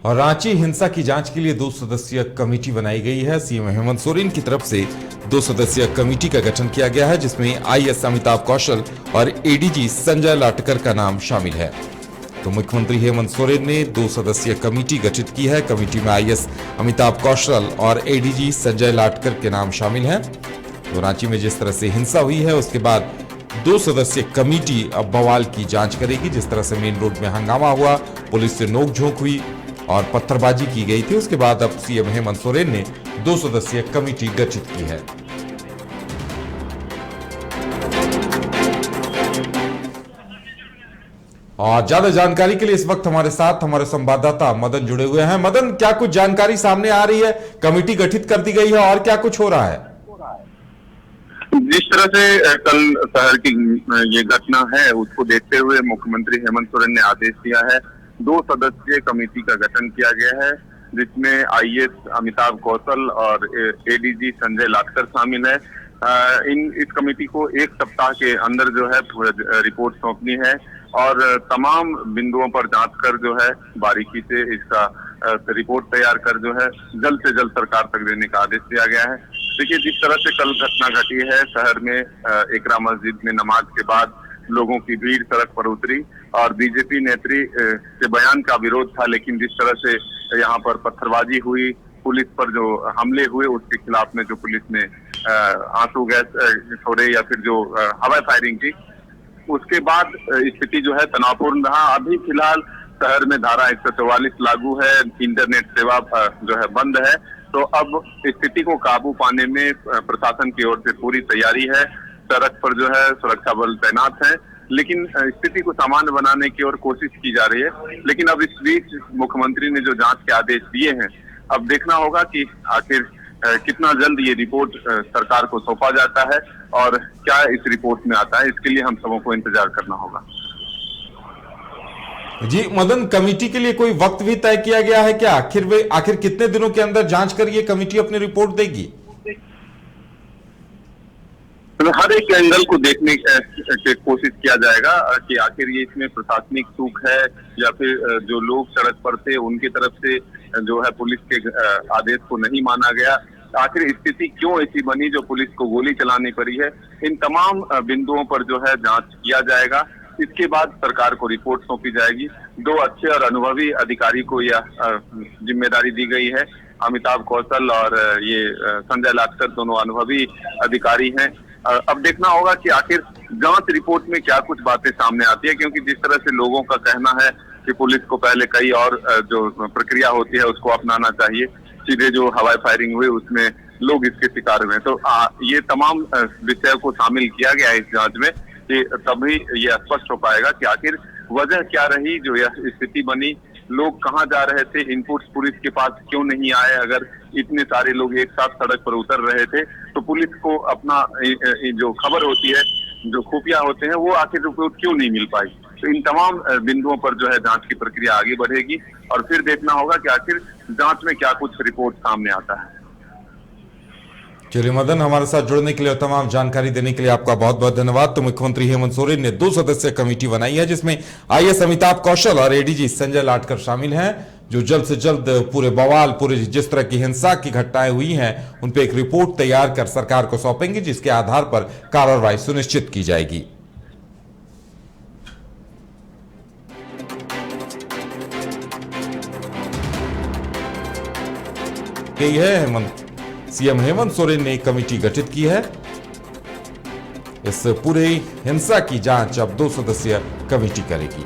और रांची हिंसा की जांच के लिए 2 सदस्यीय कमेटी बनाई गई है। सीएम हेमंत सोरेन की तरफ से 2 सदस्यीय कमेटी का गठन किया गया है, जिसमें आईएएस अमिताभ कौशल और एडीजी संजय लाटकर का नाम शामिल है। तो मुख्यमंत्री हेमंत सोरेन ने 2 सदस्यीय कमेटी गठित की है। कमेटी में आईएएस अमिताभ कौशल और एडीजी संजय लाटकर के नाम शामिल हैं। तो रांची में जिस तरह से हिंसा हुई है, उसके बाद 2 सदस्यीय कमेटी अब बवाल की जांच करेगी। जिस तरह से मेन रोड में हंगामा हुआ, पुलिस से नोकझोंक हुई और पत्थरबाजी की गई थी, उसके बाद अब सीएम हेमंत सोरेन ने 2 सदस्यीय कमेटी गठित की है। और ज्यादा जानकारी के लिए इस वक्त हमारे साथ हमारे संवाददाता मदन जुड़े हुए हैं। मदन, क्या कुछ जानकारी सामने आ रही है? कमेटी गठित कर दी गई है और क्या कुछ हो रहा है? जिस तरह से कल शहर की ये घटना है, उसको देखते हुए मुख्यमंत्री हेमंत सोरेन ने आदेश दिया है। 2 सदस्यीय कमेटी का गठन किया गया है, जिसमें आईएएस अमिताभ कौशल और एडीजी संजय लाटकर शामिल है। इस कमेटी को 1 सप्ताह के अंदर जो है रिपोर्ट सौंपनी है और तमाम बिंदुओं पर जांच कर जो है बारीकी से इसका रिपोर्ट तैयार कर जो है जल्द से जल्द सरकार तक देने का आदेश दिया गया है। देखिए, जिस तरह से कल घटना घटी है, शहर में एकरा मस्जिद में नमाज के बाद लोगों की भीड़ सड़क पर उतरी और बीजेपी नेत्री के बयान का विरोध था, लेकिन जिस तरह से यहाँ पर पत्थरबाजी हुई, पुलिस पर जो हमले हुए, उसके खिलाफ में जो पुलिस ने आंसू गैस छोड़े या फिर जो हवाई फायरिंग की, उसके बाद स्थिति जो है तनावपूर्ण रहा। अभी फिलहाल शहर में धारा 144 लागू है, इंटरनेट सेवा जो है बंद है। तो अब स्थिति को काबू पाने में प्रशासन की ओर से पूरी तैयारी है। सड़क पर जो है सुरक्षा बल तैनात है, लेकिन स्थिति को सामान्य बनाने की ओर कोशिश की जा रही है। लेकिन अब इस बीच मुख्यमंत्री ने जो जांच के आदेश दिए हैं, अब देखना होगा कि आखिर कितना जल्द ये रिपोर्ट सरकार को सौंपा जाता है और क्या इस रिपोर्ट में आता है। इसके लिए हम सबों को इंतजार करना होगा। जी मदन, कमेटी के लिए कोई वक्त भी तय किया गया है क्या? आखिर कितने दिनों के अंदर जांच कर ये कमेटी अपनी रिपोर्ट देगी? हर एक एंगल को देखने की कोशिश किया जाएगा कि आखिर ये इसमें प्रशासनिक चूक है या फिर जो लोग सड़क पर थे उनकी तरफ से जो है पुलिस के आदेश को नहीं माना गया। आखिर स्थिति क्यों ऐसी बनी जो पुलिस को गोली चलानी पड़ी है, इन तमाम बिंदुओं पर जो है जांच किया जाएगा। इसके बाद सरकार को रिपोर्ट सौंपी जाएगी। 2 अच्छे और अनुभवी अधिकारी को यह जिम्मेदारी दी गई है। अमिताभ कौशल और ये संजय लाटकर दोनों अनुभवी अधिकारी हैं। अब देखना होगा कि आखिर जांच रिपोर्ट में क्या कुछ बातें सामने आती है, क्योंकि जिस तरह से लोगों का कहना है कि पुलिस को पहले कई और जो प्रक्रिया होती है उसको अपनाना चाहिए। सीधे जो हवाई फायरिंग हुई उसमें लोग इसके शिकार हुए। तो ये तमाम विषय को शामिल किया गया है इस जांच में कि तभी ये स्पष्ट हो पाएगा कि आखिर वजह क्या रही जो यह स्थिति बनी। लोग कहाँ जा रहे थे, इनपुट्स पुलिस के पास क्यों नहीं आए? अगर इतने सारे लोग एक साथ सड़क पर उतर रहे थे तो पुलिस को अपना जो खबर होती है, जो खुफिया होते हैं, वो आखिर रिपोर्ट क्यों नहीं मिल पाई। तो इन तमाम बिंदुओं पर जो है जांच की प्रक्रिया आगे बढ़ेगी और फिर देखना होगा कि आखिर जांच में क्या कुछ रिपोर्ट सामने आता है। चलिए मदन, हमारे साथ जुड़ने के लिए और तमाम जानकारी देने के लिए आपका बहुत बहुत धन्यवाद। तो मुख्यमंत्री हेमंत सोरेन ने 2 सदस्यीय कमेटी बनाई है, जिसमें आईएएस अमिताभ कौशल और एडीजी संजय लाटकर शामिल हैं, जो जल्द से जल्द पूरे बवाल, पूरे जिस तरह की हिंसा की घटनाएं हुई हैं, उन पे एक रिपोर्ट तैयार कर सरकार को सौंपेंगे, जिसके आधार पर कार्रवाई सुनिश्चित की जाएगी। यही है सीएम हेमंत सोरेन ने एक कमेटी गठित की है। इस पूरे हिंसा की जांच अब 2 सदस्यीय कमेटी करेगी।